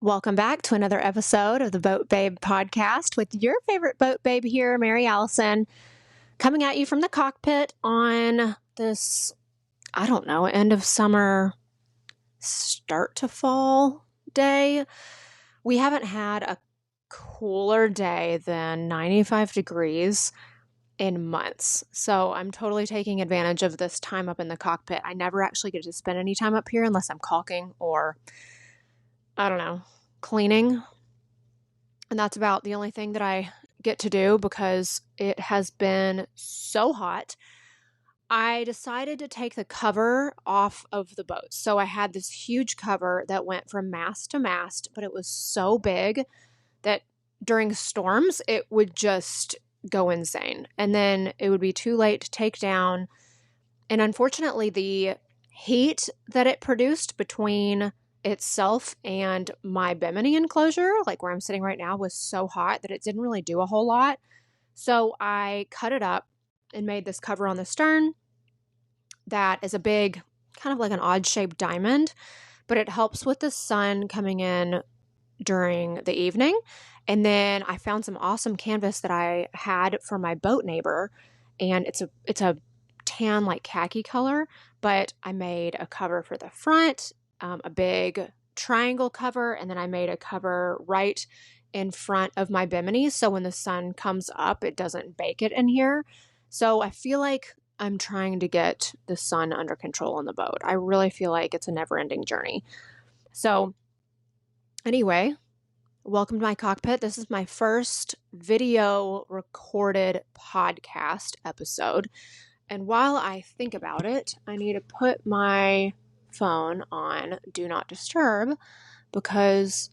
Welcome back to another episode of the Boat Babe podcast with your favorite boat babe here, MaryAllison, coming at you from the cockpit on this, I don't know, end of summer, start to fall day. We haven't had a cooler day than 95 degrees in months. So I'm totally taking advantage of this time up in the cockpit. I never actually get to spend any time up here unless I'm caulking or, I don't know, cleaning. And that's about the only thing that I get to do because it has been so hot. I decided to take the cover off of the boat. So I had this huge cover that went from mast to mast, but it was so big that during storms, it would just go insane. And then it would be too late to take down. And unfortunately, the heat that it produced between itself and my bimini enclosure, like where I'm sitting right now, was so hot that it didn't really do a whole lot. So I cut it up and made this cover on the stern that is a big, kind of like an odd shaped diamond, but it helps with the sun coming in during the evening. And then I found some awesome canvas that I had for my boat neighbor, and it's a tan like khaki color, but I made a cover for the front, a big triangle cover, and then I made a cover right in front of my bimini so when the sun comes up, it doesn't bake it in here. So I feel like I'm trying to get the sun under control on the boat. I really feel like it's a never-ending journey. So anyway, welcome to my cockpit. This is my first video recorded podcast episode. And while I think about it, I need to put my phone on Do Not Disturb because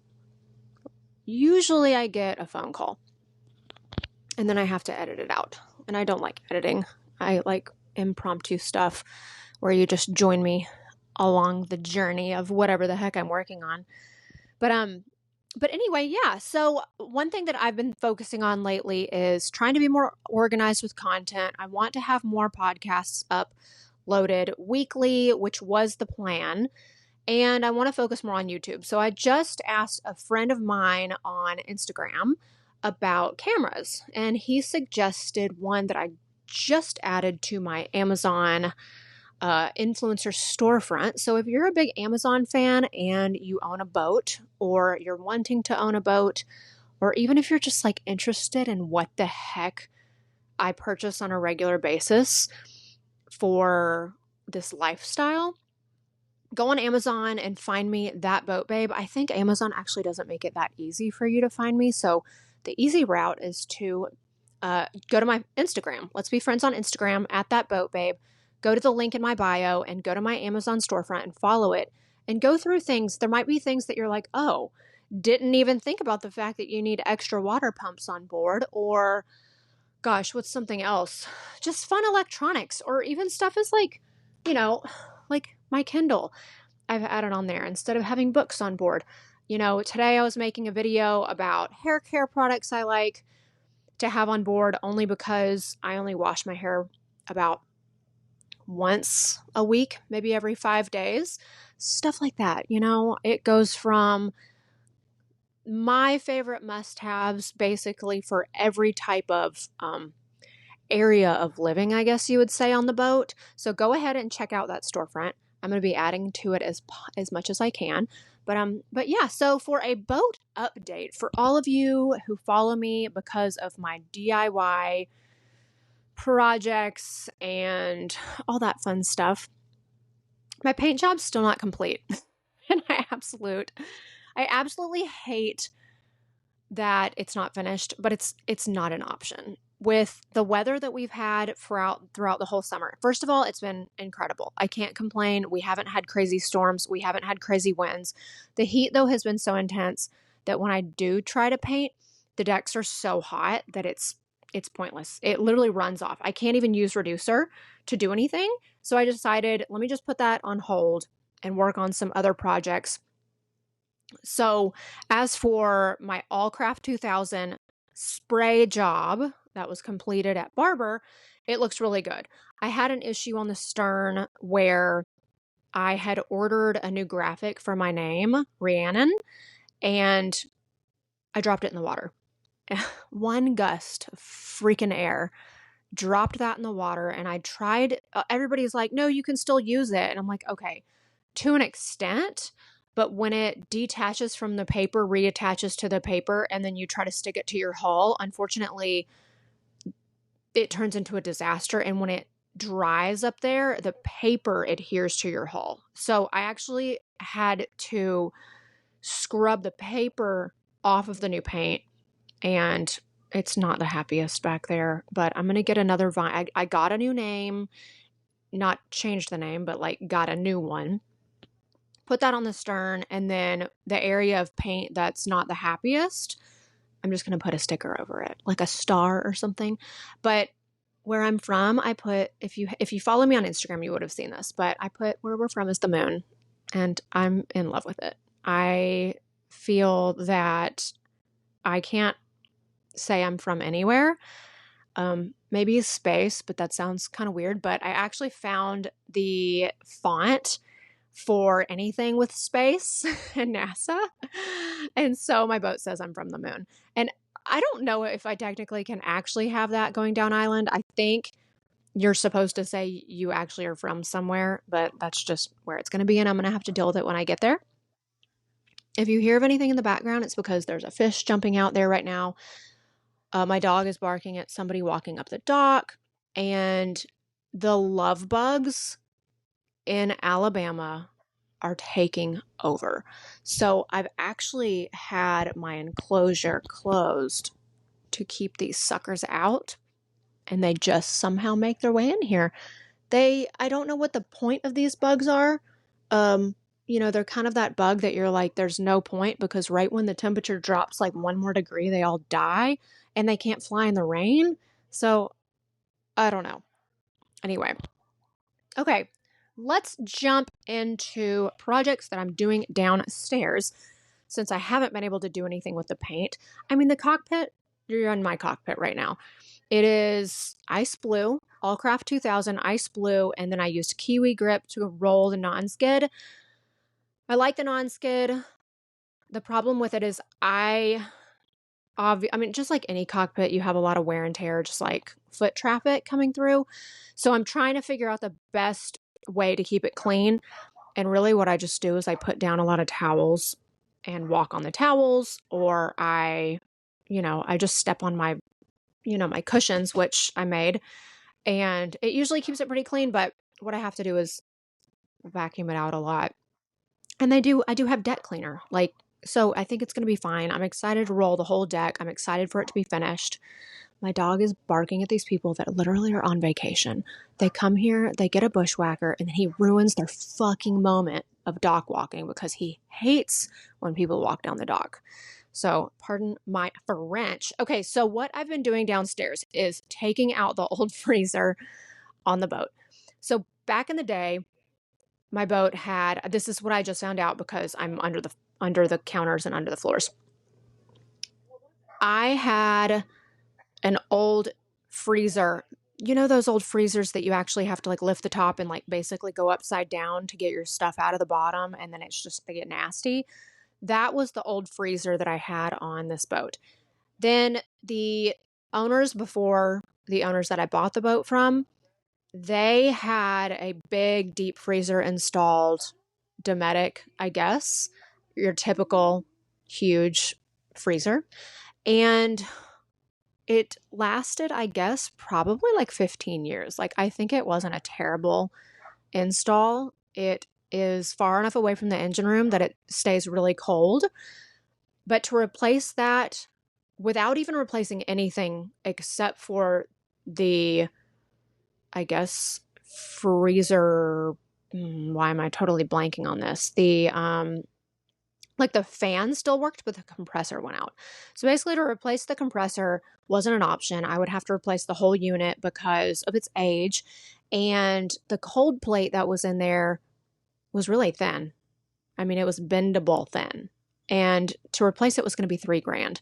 usually I get a phone call and then I have to edit it out. And I don't like editing. I like impromptu stuff where you just join me along the journey of whatever the heck I'm working on. But anyway, yeah. So one thing that I've been focusing on lately is trying to be more organized with content. I want to have more podcasts uploaded weekly, which was the plan. And I want to focus more on YouTube. So I just asked a friend of mine on Instagram about cameras, and he suggested one that I just added to my Amazon influencer storefront. So if you're a big Amazon fan and you own a boat, or you're wanting to own a boat, or even if you're just like interested in what the heck I purchase on a regular basis for this lifestyle, go on Amazon and find me That Boat Babe. I think Amazon actually doesn't make it that easy for you to find me. So the easy route is to go to my Instagram. Let's be friends on Instagram at That Boat Babe. Go to the link in my bio and go to my Amazon storefront and follow it and go through things. There might be things that you're like, oh, didn't even think about the fact that you need extra water pumps on board, or gosh, what's something else? Just fun electronics, or even stuff is like, like my Kindle. I've added on there instead of having books on board. Today I was making a video about hair care products I like to have on board only because I only wash my hair about once a week, maybe every 5 days, stuff like that. It goes from my favorite must-haves basically for every type of area of living, I guess you would say, on the boat. So go ahead and check out that storefront. I'm going to be adding to it as much as I can. But yeah, so for a boat update, for all of you who follow me because of my DIY projects and all that fun stuff, my paint job's still not complete. And I absolutely hate that it's not finished, but it's not an option. With the weather that we've had throughout the whole summer. First of all, it's been incredible. I can't complain. We haven't had crazy storms. We haven't had crazy winds. The heat, though, has been so intense that when I do try to paint, the decks are so hot that it's pointless. It literally runs off. I can't even use reducer to do anything. So I decided, let me just put that on hold and work on some other projects. So as for my Allcraft 2000 spray job that was completed at Barber, it looks really good. I had an issue on the stern where I had ordered a new graphic for my name, Rhiannon, and I dropped it in the water. One gust of freaking air dropped that in the water, and I tried, everybody's like, no, you can still use it. And I'm like, okay, to an extent, but when it detaches from the paper, reattaches to the paper, and then you try to stick it to your hull, unfortunately, it turns into a disaster. And when it dries up there, the paper adheres to your hull. So I actually had to scrub the paper off of the new paint, and it's not the happiest back there, but I'm going to get another vine. I got a new name, not changed the name, but like got a new one. Put that on the stern, and then the area of paint that's not the happiest, I'm just going to put a sticker over it, like a star or something. But where I'm from, I put, if you follow me on Instagram, you would have seen this, but I put where we're from is the moon, and I'm in love with it. I feel that I can't say I'm from anywhere. Maybe space, but that sounds kind of weird. But I actually found the font for anything with space and NASA. And so my boat says I'm from the moon. And I don't know if I technically can actually have that going down island. I think you're supposed to say you actually are from somewhere, but that's just where it's going to be. And I'm going to have to deal with it when I get there. If you hear of anything in the background, it's because there's a fish jumping out there right now. My dog is barking at somebody walking up the dock, and the love bugs in Alabama are taking over. So I've actually had my enclosure closed to keep these suckers out, and they just somehow make their way in here. I don't know what the point of these bugs are. They're kind of that bug that you're like, there's no point, because right when the temperature drops like one more degree, they all die and they can't fly in the rain. So I don't know. Anyway. Okay. Let's jump into projects that I'm doing downstairs, since I haven't been able to do anything with the paint. I mean, the cockpit, you're in my cockpit right now. It is ice blue, Allcraft 2000 ice blue, and then I used Kiwi grip to roll the non-skid. I like the non-skid. The problem with it is just like any cockpit, you have a lot of wear and tear, just like foot traffic coming through. So I'm trying to figure out the best way to keep it clean. And really what I just do is I put down a lot of towels and walk on the towels, or I just step on my cushions, which I made, and it usually keeps it pretty clean. But what I have to do is vacuum it out a lot. And I do have deck cleaner. So I think it's going to be fine. I'm excited to roll the whole deck. I'm excited for it to be finished. My dog is barking at these people that literally are on vacation. They come here, they get a bushwhacker, and then he ruins their fucking moment of dock walking because he hates when people walk down the dock. So pardon my French. Okay, so what I've been doing downstairs is taking out the old freezer on the boat. So back in the day, my boat had, this is what I just found out because I'm under the counters and under the floors. I had an old freezer. You know those old freezers that you actually have to like lift the top and like basically go upside down to get your stuff out of the bottom, and then they get nasty. That was the old freezer that I had on this boat. Then the owners before the owners that I bought the boat from, they had a big deep freezer installed, Dometic, I guess, your typical huge freezer. And it lasted, I guess, probably like 15 years. Like, I think it wasn't a terrible install. It is far enough away from the engine room that it stays really cold. But to replace that without even replacing anything except for the, I guess, freezer, why am I totally blanking on this? The fan still worked, but the compressor went out. So basically to replace the compressor wasn't an option. I would have to replace the whole unit because of its age. And the cold plate that was in there was really thin. I mean, it was bendable thin. And to replace it was going to be $3,000.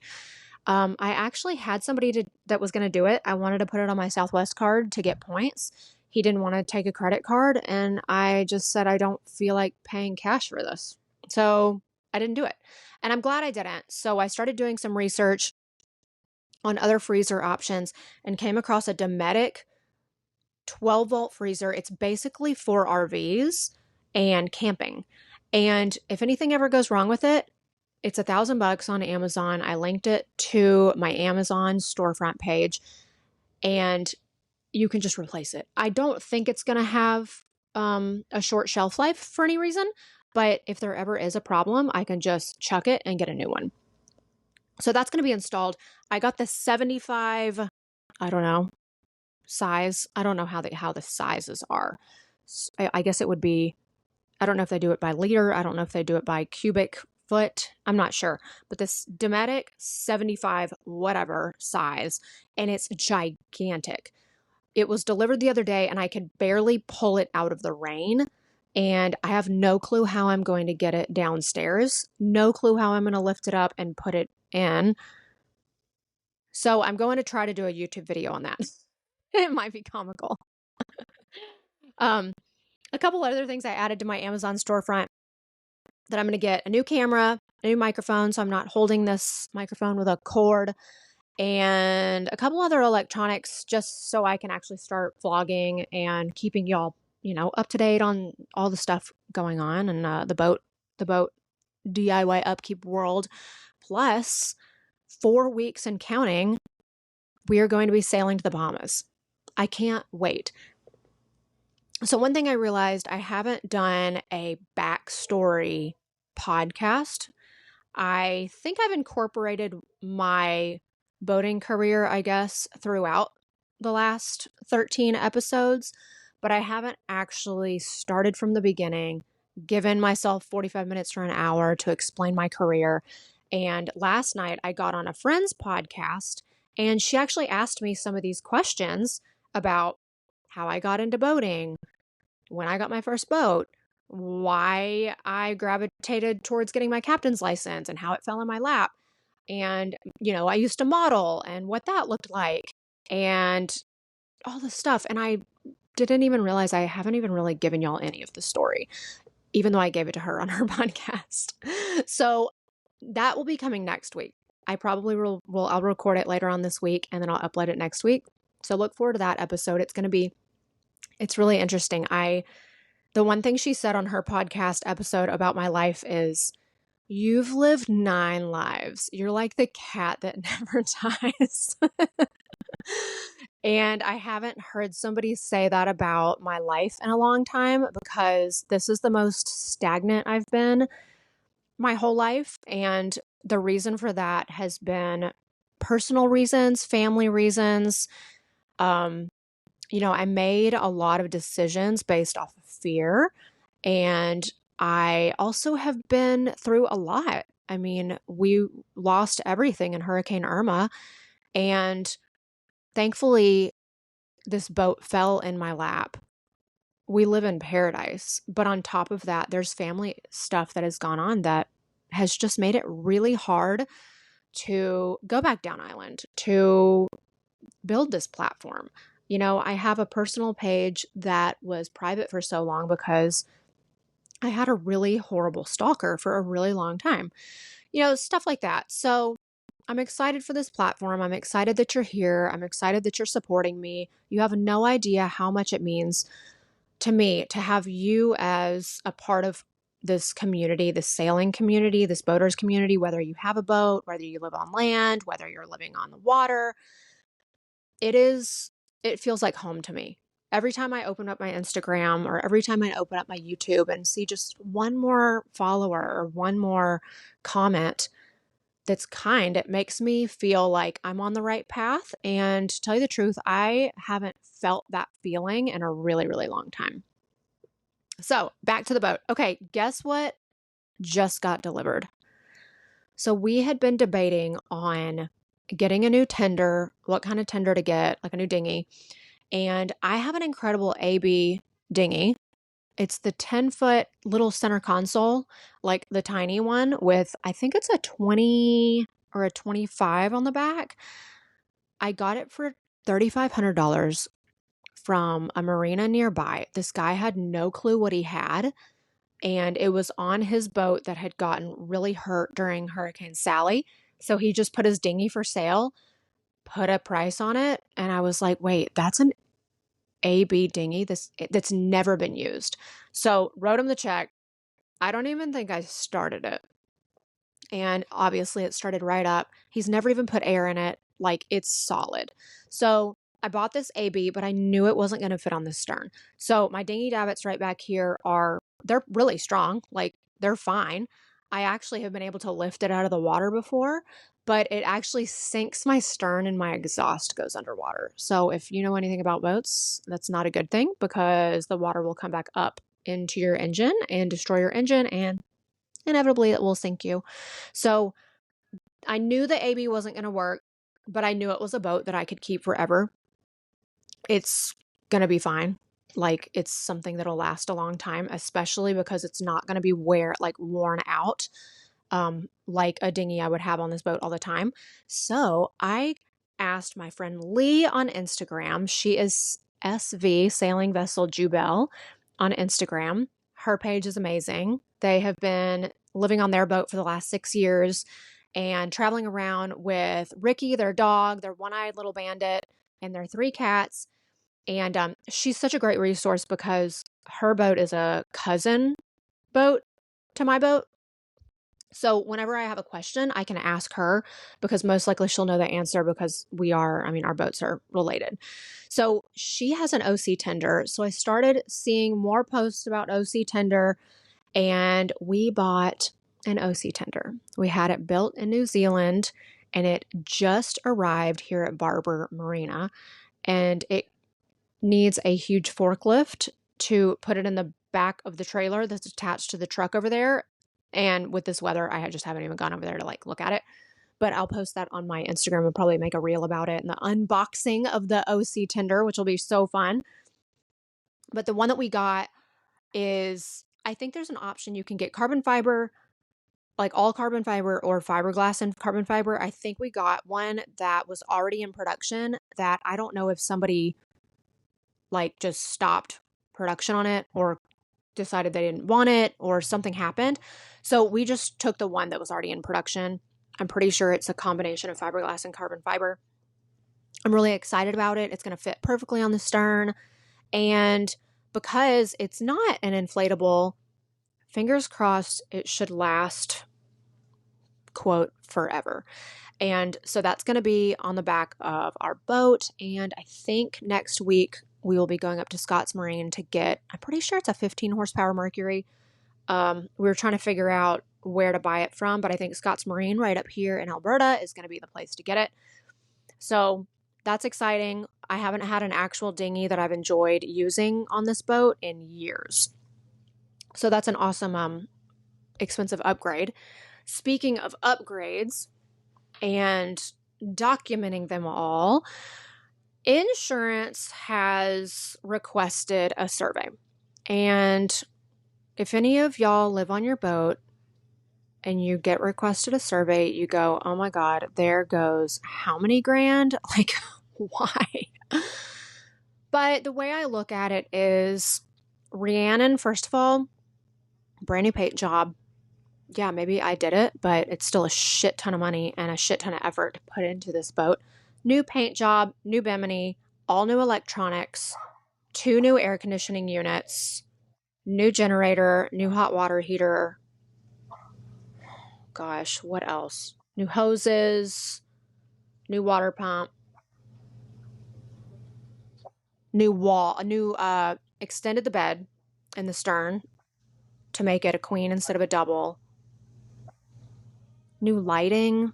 I actually had somebody that was going to do it. I wanted to put it on my Southwest card to get points. He didn't want to take a credit card. And I just said, I don't feel like paying cash for this. So I didn't do it. And I'm glad I didn't. So I started doing some research on other freezer options and came across a Dometic 12-volt freezer. It's basically for RVs and camping. And if anything ever goes wrong with it, it's $1,000 on Amazon. I linked it to my Amazon storefront page and you can just replace it. I don't think it's going to have a short shelf life for any reason, but if there ever is a problem, I can just chuck it and get a new one. So that's going to be installed. I got the 75, I don't know, size. I don't know how the sizes are. I guess it would be, I don't know if they do it by liter. I don't know if they do it by cubic foot. I'm not sure. But this Dometic 75 whatever size, and it's gigantic. It was delivered the other day and I could barely pull it out of the rain. And I have no clue how I'm going to get it downstairs. No clue how I'm going to lift it up and put it in. So I'm going to try to do a YouTube video on that. It might be comical. A couple other things I added to my Amazon storefront that I'm going to get a new camera, a new microphone, so I'm not holding this microphone with a cord, and a couple other electronics just so I can actually start vlogging and keeping y'all, up to date on all the stuff going on and the boat DIY upkeep world. Plus, 4 weeks and counting, we are going to be sailing to the Bahamas. I can't wait. So one thing I realized, I haven't done a backstory podcast. I think I've incorporated my boating career, I guess, throughout the last 13 episodes, but I haven't actually started from the beginning, given myself 45 minutes to an hour to explain my career. And last night I got on a friend's podcast and she actually asked me some of these questions about how I got into boating, when I got my first boat, why I gravitated towards getting my captain's license and how it fell in my lap. And, I used to model and what that looked like and all this stuff. And I didn't even realize I haven't even really given y'all any of the story, even though I gave it to her on her podcast. So that will be coming next week. I probably I'll record it later on this week and then I'll upload it next week. So look forward to that episode. It's really interesting. The one thing she said on her podcast episode about my life is, you've lived 9 lives. You're like the cat that never dies. And I haven't heard somebody say that about my life in a long time because this is the most stagnant I've been my whole life. And the reason for that has been personal reasons, family reasons. I made a lot of decisions based off of fear, and I also have been through a lot. I mean, we lost everything in Hurricane Irma, and thankfully, this boat fell in my lap. We live in paradise, but on top of that, there's family stuff that has gone on that has just made it really hard to go back down island, to build this platform. I have a personal page that was private for so long because I had a really horrible stalker for a really long time. Stuff like that. So I'm excited for this platform. I'm excited that you're here. I'm excited that you're supporting me. You have no idea how much it means to me to have you as a part of this community, this sailing community, this boaters community, whether you have a boat, whether you live on land, whether you're living on the water. It feels like home to me. Every time I open up my Instagram or every time I open up my YouTube and see just one more follower or one more comment that's kind, it makes me feel like I'm on the right path. And to tell you the truth, I haven't felt that feeling in a really, really long time. So back to the boat. Okay, guess what just got delivered? So we had been debating on getting a new tender, what kind of tender to get, like a new dinghy. And I have an incredible AB dinghy. It's the 10-foot little center console, like the tiny one with, I think it's a 20 or a 25 on the back. I got it for $3,500 from a marina nearby. This guy had no clue what he had. and it was on his boat that had gotten really hurt during Hurricane Sally. So he just put his dinghy for sale, put a price on it, and I was like, wait, that's an AB dinghy that's never been used. So wrote him the check. I don't even think I started it. And obviously it started right up. He's never even put air in it. Like, it's solid. So I bought this AB, but I knew it wasn't going to fit on the stern. So my dinghy davits right back here they're really strong. Like, they're fine. I actually have been able to lift it out of the water before, but it actually sinks my stern and my exhaust goes underwater. So if you know anything about boats, that's not a good thing, because the water will come back up into your engine and destroy your engine, and inevitably it will sink you. So I knew the AB wasn't going to work, but I knew it was a boat that I could keep forever. It's going to be fine. Like, it's something that'll last a long time, especially because it's not going to be worn out, like a dinghy I would have on this boat all the time. So I asked my friend Lee on Instagram. She is SV, Sailing Vessel Jubel, on Instagram. Her page is amazing. They have been living on their boat for the last 6 years and traveling around with Ricky, their dog, their one-eyed little bandit, and their 3 cats. And she's such a great resource because her boat is a cousin boat to my boat. So whenever I have a question, I can ask her, because most likely she'll know the answer, because our boats are related. So she has an OC tender. So I started seeing more posts about OC tender, and we bought an OC tender. We had it built in New Zealand, and it just arrived here at Barber Marina, and it needs a huge forklift to put it in the back of the trailer that's attached to the truck over there. And with this weather, I just haven't even gone over there to look at it. But I'll post that on my Instagram and probably make a reel about it and the unboxing of the OC tender, which will be so fun. But the one that we got is, I think there's an option you can get carbon fiber, like all carbon fiber, or fiberglass and carbon fiber. I think we got one that was already in production that I don't know if somebody just stopped production on it or decided they didn't want it or something happened. So we just took the one that was already in production. I'm pretty sure it's a combination of fiberglass and carbon fiber. I'm really excited about it. It's going to fit perfectly on the stern. And because it's not an inflatable, fingers crossed, it should last, quote, forever. And so that's going to be on the back of our boat. And I think next week we will be going up to Scott's Marine to get, I'm pretty sure it's a 15 horsepower Mercury. We were trying to figure out where to buy it from, but I think Scott's Marine right up here in Alberta is going to be the place to get it. So that's exciting. I haven't had an actual dinghy that I've enjoyed using on this boat in years. So that's an awesome, expensive upgrade. Speaking of upgrades and documenting them all, insurance has requested a survey. And if any of y'all live on your boat and you get requested a survey, you go, oh my God, there goes how many grand? Why? But the way I look at it is, Rhiannon, first of all, brand new paint job. Yeah, maybe I did it, but it's still a shit ton of money and a shit ton of effort to put into this boat. New paint job, new bimini, all new electronics, 2 new air conditioning units, new generator, new hot water heater. Gosh, what else? New hoses, new water pump, extended the bed in the stern to make it a queen instead of a double. New lighting.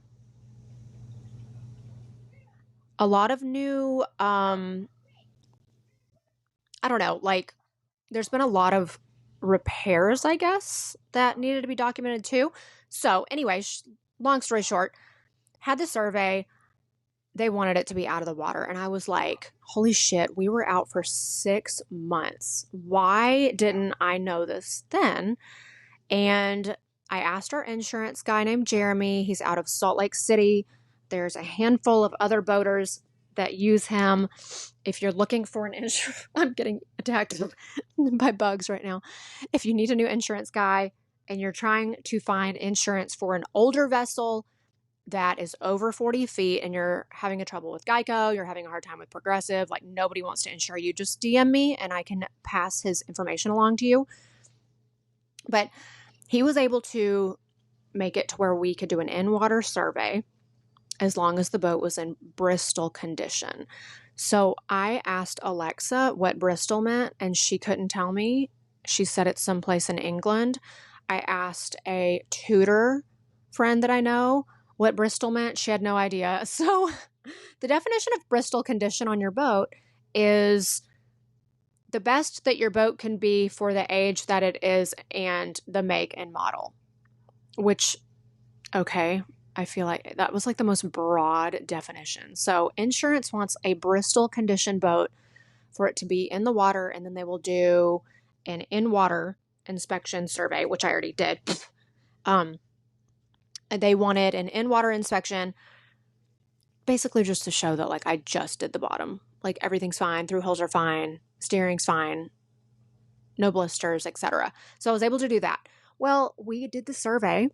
A lot of new, I don't know, there's been a lot of repairs, I guess, that needed to be documented too. So anyway, long story short, had the survey. They wanted it to be out of the water. And I was like, holy shit, we were out for 6 months. Why didn't I know this then? And I asked our insurance guy named Jeremy. He's out of Salt Lake City. There's a handful of other boaters that use him. If you're looking for an insurance, I'm getting attacked by bugs right now. If you need a new insurance guy and you're trying to find insurance for an older vessel that is over 40 feet and you're having a trouble with Geico, you're having a hard time with Progressive, like nobody wants to insure you, just DM me and I can pass his information along to you. But he was able to make it to where we could do an in-water survey as long as the boat was in Bristol condition. So I asked Alexa what Bristol meant, and she couldn't tell me. She said it's someplace in England. I asked a tutor friend that I know what Bristol meant. She had no idea. So the definition of Bristol condition on your boat is the best that your boat can be for the age that it is and the make and model, which, okay, I feel like that was like the most broad definition. So insurance wants a Bristol condition boat for it to be in the water, and then they will do an in-water inspection survey, which I already did. They wanted an in-water inspection basically just to show that like I just did the bottom. Like everything's fine, through holes are fine, steering's fine, no blisters, etc. So I was able to do that. Well, we did the survey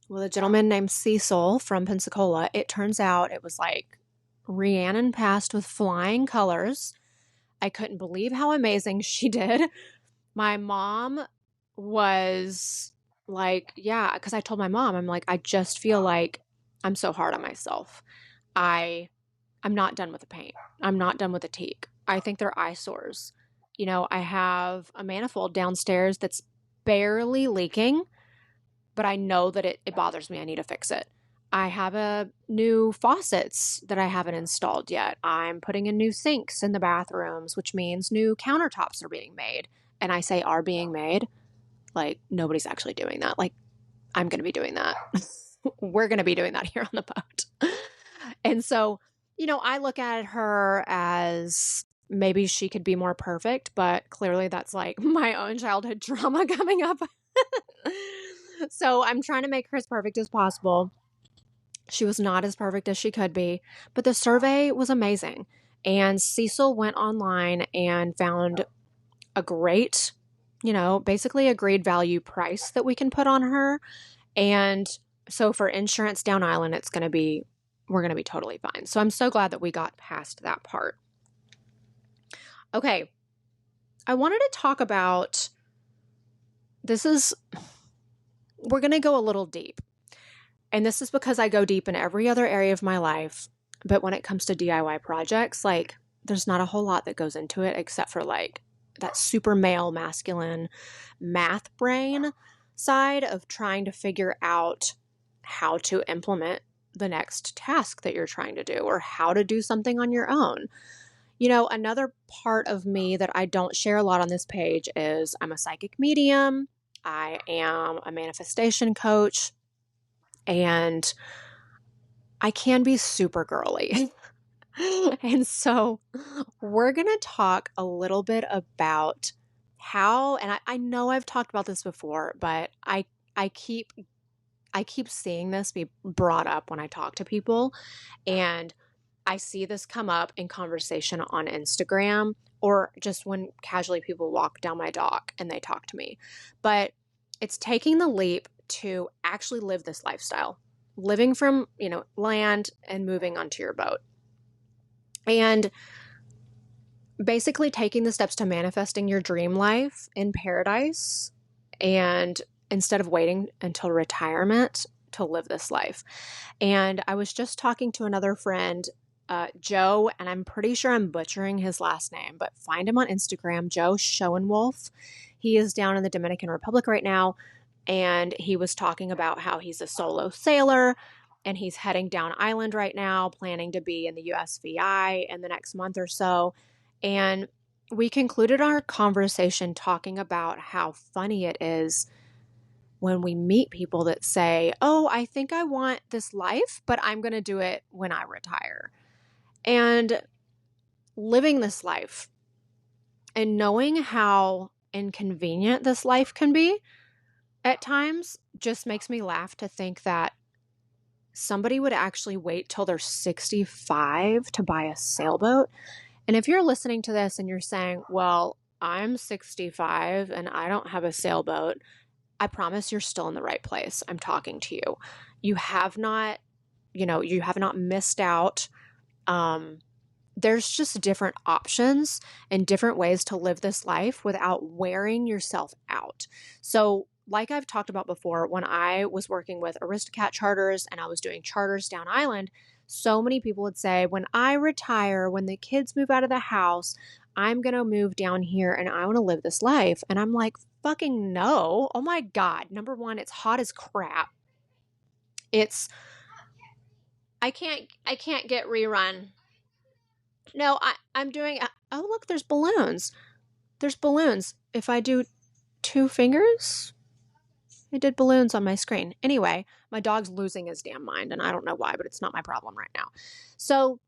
with a gentleman named Cecil from Pensacola. It turns out it was like Rhiannon passed with flying colors. I couldn't believe how amazing she did. My mom was like, yeah, because I told my mom, I'm like, I just feel like I'm so hard on myself. I'm not done with the paint. I'm not done with the teak. I think they're eyesores. You know, I have a manifold downstairs that's barely leaking, but I know that it bothers me. I need to fix it. I have a new faucets that I haven't installed yet. I'm putting in new sinks in the bathrooms, which means new countertops are being made. And I say are being made, like nobody's actually doing that. Like I'm going to be doing that. We're going to be doing that here on the boat. And so, you know, I look at her as maybe she could be more perfect, but clearly that's like my own childhood trauma coming up. So I'm trying to make her as perfect as possible. She was not as perfect as she could be, but the survey was amazing. And Cecil went online and found a great, you know, basically agreed value price that we can put on her. And so for insurance down island, we're going to be totally fine. So I'm so glad that we got past that part. Okay. I wanted to talk about, we're going to go a little deep. And this is because I go deep in every other area of my life. But when it comes to DIY projects, like there's not a whole lot that goes into it except for like that super male, masculine math brain side of trying to figure out how to implement the next task that you're trying to do or how to do something on your own. You know, another part of me that I don't share a lot on this page is I'm a psychic medium. I am a manifestation coach. And I can be super girly. And so we're going to talk a little bit about how, and I know I've talked about this before, but I keep seeing this be brought up when I talk to people, and I see this come up in conversation on Instagram or just when casually people walk down my dock and they talk to me. But it's taking the leap to actually live this lifestyle, living from, you know, land and moving onto your boat. And basically taking the steps to manifesting your dream life in paradise, and instead of waiting until retirement to live this life. And I was just talking to another friend, Joe, and I'm pretty sure I'm butchering his last name, but find him on Instagram, Joe Schoenwolf. He is down in the Dominican Republic right now, and he was talking about how he's a solo sailor and he's heading down island right now, planning to be in the USVI in the next month or so. And we concluded our conversation talking about how funny it is when we meet people that say, oh, I think I want this life, but I'm going to do it when I retire. And living this life and knowing how inconvenient this life can be at times just makes me laugh to think that somebody would actually wait till they're 65 to buy a sailboat. And if you're listening to this and you're saying, well, I'm 65 and I don't have a sailboat, I promise you're still in the right place. I'm talking to you. You have not, you have not missed out. There's just different options and different ways to live this life without wearing yourself out. So, like I've talked about before, when I was working with Aristocat charters and I was doing charters down island, so many people would say, when I retire, when the kids move out of the house, I'm going to move down here and I want to live this life. And I'm like, fucking no. Oh my God. Number one, it's hot as crap. I can't get rerun. No, I'm doing, oh, look, there's balloons. There's balloons. If I do 2 fingers, I did balloons on my screen. Anyway, my dog's losing his damn mind, and I don't know why, but it's not my problem right now. So,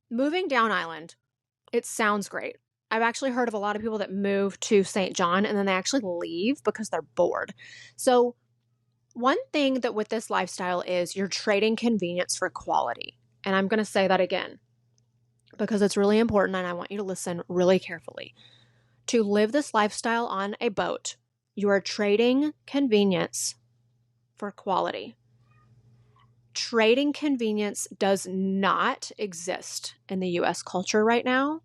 moving down island, it sounds great. I've actually heard of a lot of people that move to St. John and then they actually leave because they're bored. So, one thing that with this lifestyle is you're trading convenience for quality. And I'm going to say that again because it's really important and I want you to listen really carefully. To live this lifestyle on a boat, you are trading convenience for quality. Trading convenience does not exist in the US culture right now.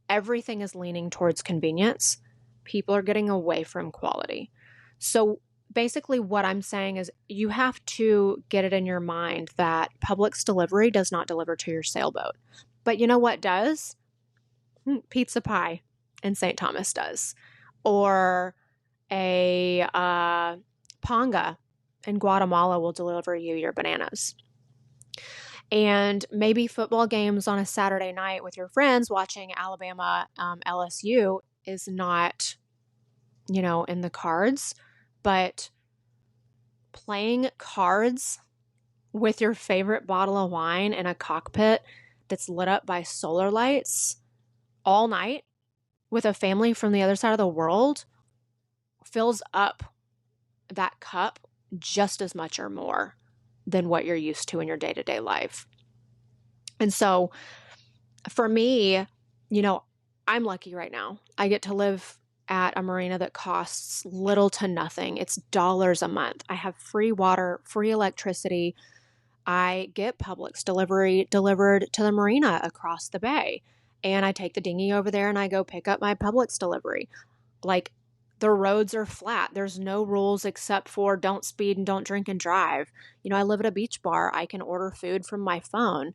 Everything is leaning towards convenience. People are getting away from quality. So basically what I'm saying is you have to get it in your mind that Publix delivery does not deliver to your sailboat. But you know what does? Pizza pie in St. Thomas does. Or a panga in Guatemala will deliver you your bananas. And maybe football games on a Saturday night with your friends watching Alabama LSU is not, in the cards, but playing cards with your favorite bottle of wine in a cockpit that's lit up by solar lights all night with a family from the other side of the world fills up that cup just as much or more than what you're used to in your day-to-day life. And so for me, I'm lucky right now. I get to live at a marina that costs little to nothing. It's dollars a month. I have free water, free electricity. I get Publix delivery delivered to the marina across the bay. And I take the dinghy over there and I go pick up my Publix delivery. Like, the roads are flat. There's no rules except for don't speed and don't drink and drive. I live at a beach bar. I can order food from my phone.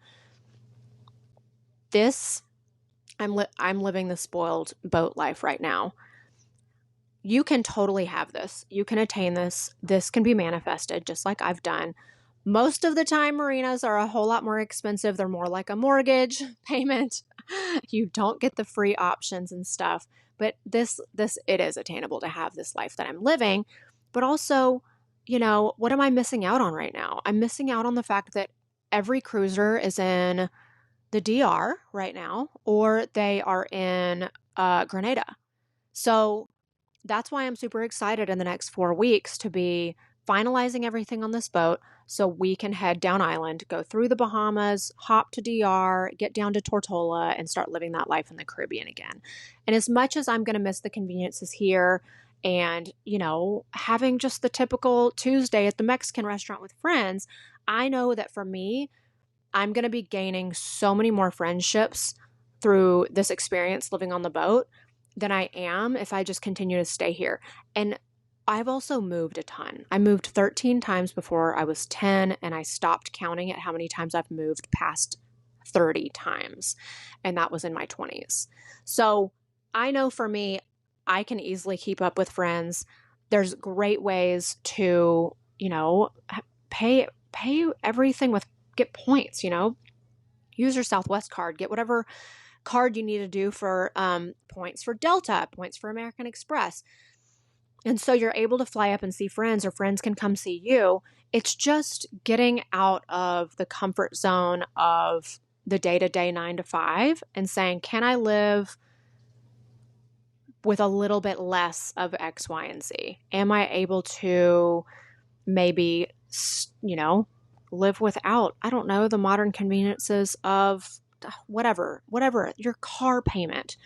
I'm living the spoiled boat life right now. You can totally have this. You can attain this. This can be manifested just like I've done. Most of the time, marinas are a whole lot more expensive. They're more like a mortgage payment. You don't get the free options and stuff. But it is attainable to have this life that I'm living. But also, what am I missing out on right now? I'm missing out on the fact that every cruiser is in the DR right now, or they are in Grenada. So that's why I'm super excited in the next 4 weeks to be finalizing everything on this boat so we can head down island, go through the Bahamas, hop to DR, get down to Tortola, and start living that life in the Caribbean again. And as much as I'm going to miss the conveniences here and, having just the typical Tuesday at the Mexican restaurant with friends, I know that for me, I'm going to be gaining so many more friendships through this experience living on the boat than I am if I just continue to stay here. And I've also moved a ton. I moved 13 times before I was 10, and I stopped counting at how many times I've moved past 30 times. And that was in my 20s. So I know for me, I can easily keep up with friends. There's great ways to, pay everything with, get points, use your Southwest card, get whatever card you need to do for points for Delta, points for American Express. And so you're able to fly up and see friends, or friends can come see you. It's just getting out of the comfort zone of the day-to-day 9 to 5 and saying, can I live with a little bit less of X, Y, and Z? Am I able to maybe, live without, I don't know, the modern conveniences of whatever, your car payment,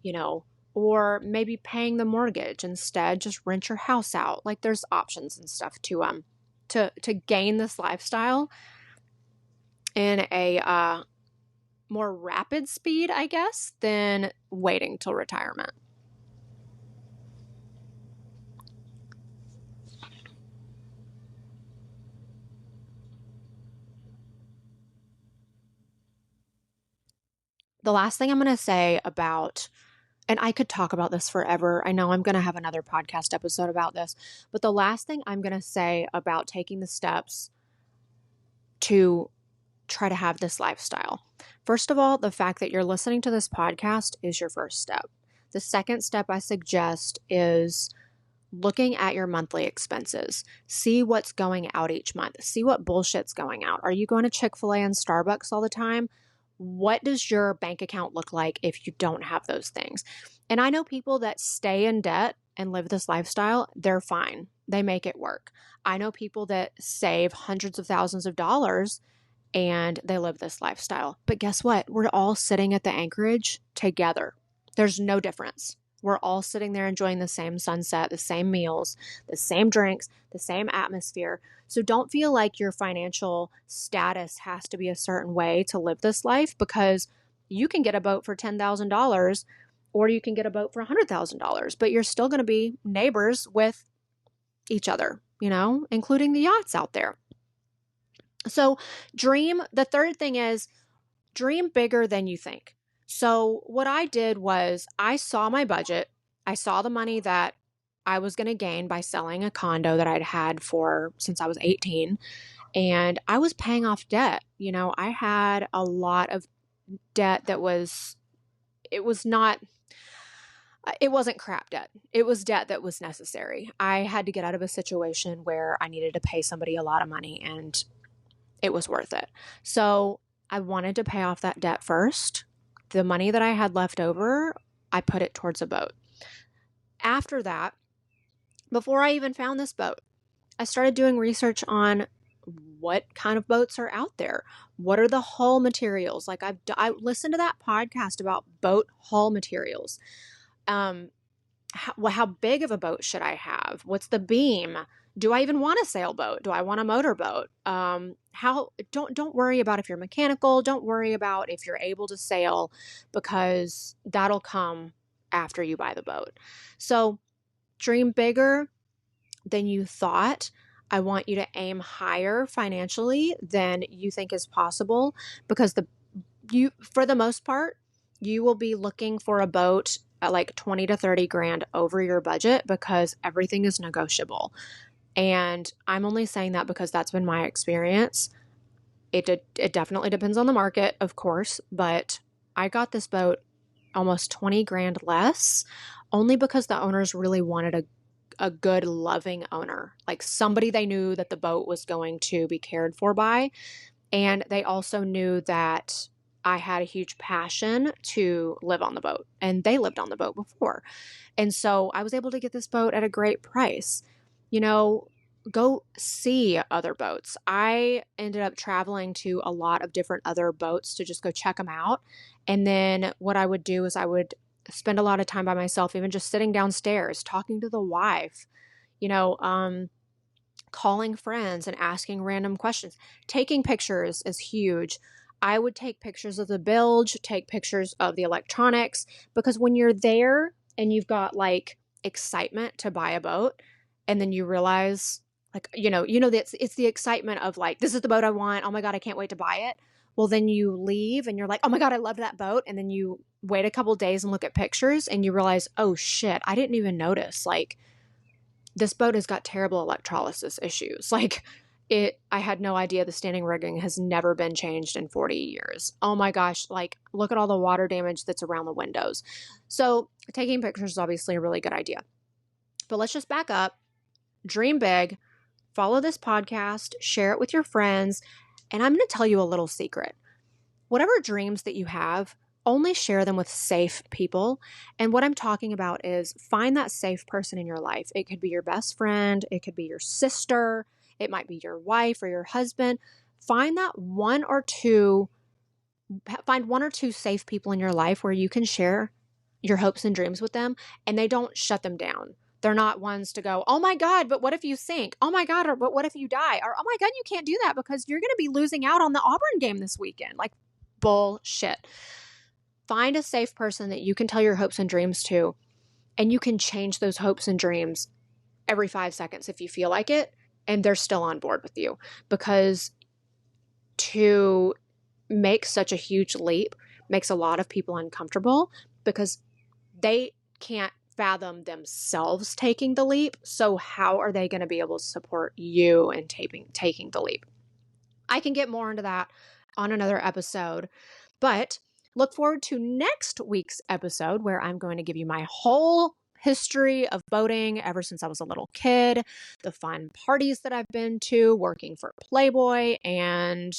you know, or maybe paying the mortgage instead, just rent your house out. Like there's options and stuff to gain this lifestyle in a more rapid speed, I guess, than waiting till retirement. The last thing I'm going to say about, and I could talk about this forever. I know I'm going to have another podcast episode about this, but the last thing I'm going to say about taking the steps to try to have this lifestyle. First of all, the fact that you're listening to this podcast is your first step. The second step I suggest is looking at your monthly expenses. See what's going out each month. See what bullshit's going out. Are you going to Chick-fil-A and Starbucks all the time? What does your bank account look like if you don't have those things? And I know people that stay in debt and live this lifestyle, they're fine. They make it work. I know people that save hundreds of thousands of dollars and they live this lifestyle. But guess what? We're all sitting at the anchorage together. There's no difference. We're all sitting there enjoying the same sunset, the same meals, the same drinks, the same atmosphere. So don't feel like your financial status has to be a certain way to live this life, because you can get a boat for $10,000 or you can get a boat for $100,000, but you're still going to be neighbors with each other, including the yachts out there. So the third thing is dream bigger than you think. So what I did was I saw my budget. I saw the money that I was going to gain by selling a condo that I'd had since I was 18, and I was paying off debt. I had a lot of debt it wasn't crap debt. It was debt that was necessary. I had to get out of a situation where I needed to pay somebody a lot of money, and it was worth it. So I wanted to pay off that debt first. The money that I had left over, I put it towards a boat. After that, before I even found this boat, I started doing research on what kind of boats are out there. What are the hull materials? Like I listened to that podcast about boat hull materials. How big of a boat should I have? What's the beam? Do I even want a sailboat? Do I want a motorboat? Don't worry about if you're mechanical. Don't worry about if you're able to sail, because that'll come after you buy the boat. So dream bigger than you thought. I want you to aim higher financially than you think is possible, because for the most part, you will be looking for a boat at like 20 to 30 grand over your budget, because everything is negotiable. And I'm only saying that because that's been my experience. It definitely depends on the market, of course, but I got this boat almost 20 grand less, only because the owners really wanted a good, loving owner, like somebody they knew that the boat was going to be cared for by. And they also knew that I had a huge passion to live on the boat, and they lived on the boat before. And so I was able to get this boat at a great price. Go see other boats. I ended up traveling to a lot of different other boats to just go check them out. And then what I would do is I would spend a lot of time by myself, even just sitting downstairs, talking to the wife, calling friends and asking random questions. Taking pictures is huge. I would take pictures of the bilge, take pictures of the electronics, because when you're there and you've got like excitement to buy a boat, and then you realize that it's the excitement of like, this is the boat I want. Oh my God, I can't wait to buy it. Well, then you leave and you're like, oh my God, I love that boat. And then you wait a couple days and look at pictures and you realize, oh shit, I didn't even notice. Like, this boat has got terrible electrolysis issues. Like, I had no idea the standing rigging has never been changed in 40 years. Oh my gosh, like, look at all the water damage that's around the windows. So taking pictures is obviously a really good idea. But let's just back up, dream big, follow this podcast, share it with your friends, and I'm going to tell you a little secret. Whatever dreams that you have, only share them with safe people. And what I'm talking about is find that safe person in your life. It could be your best friend. It could be your sister. It might be your wife or your husband. Find one or two safe people in your life where you can share your hopes and dreams with them, and they don't shut them down. They're not ones to go, oh my God, but what if you sink? Oh my God, but what if you die? Or, oh my God, you can't do that because you're going to be losing out on the Auburn game this weekend. Like, bullshit. Find a safe person that you can tell your hopes and dreams to, and you can change those hopes and dreams every 5 seconds if you feel like it, and they're still on board with you. Because to make such a huge leap makes a lot of people uncomfortable because they can't fathom themselves taking the leap. So how are they going to be able to support you in taking the leap? I can get more into that on another episode, but look forward to next week's episode where I'm going to give you my whole history of boating ever since I was a little kid, the fun parties that I've been to, working for Playboy, and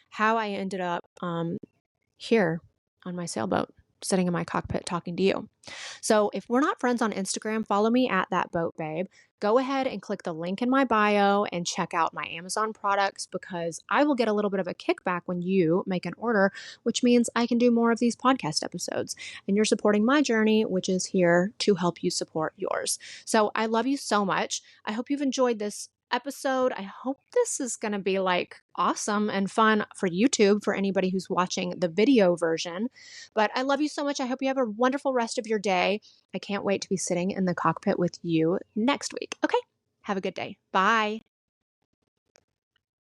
how I ended up here on my sailboat, sitting in my cockpit talking to you. So if we're not friends on Instagram, follow me at That Boat Babe. Go ahead and click the link in my bio and check out my Amazon products, because I will get a little bit of a kickback when you make an order, which means I can do more of these podcast episodes. And you're supporting my journey, which is here to help you support yours. So I love you so much. I hope you've enjoyed this episode. I hope this is going to be like awesome and fun for YouTube for anybody who's watching the video version. But I love you so much. I hope you have a wonderful rest of your day. I can't wait to be sitting in the cockpit with you next week. Okay, have a good day. Bye.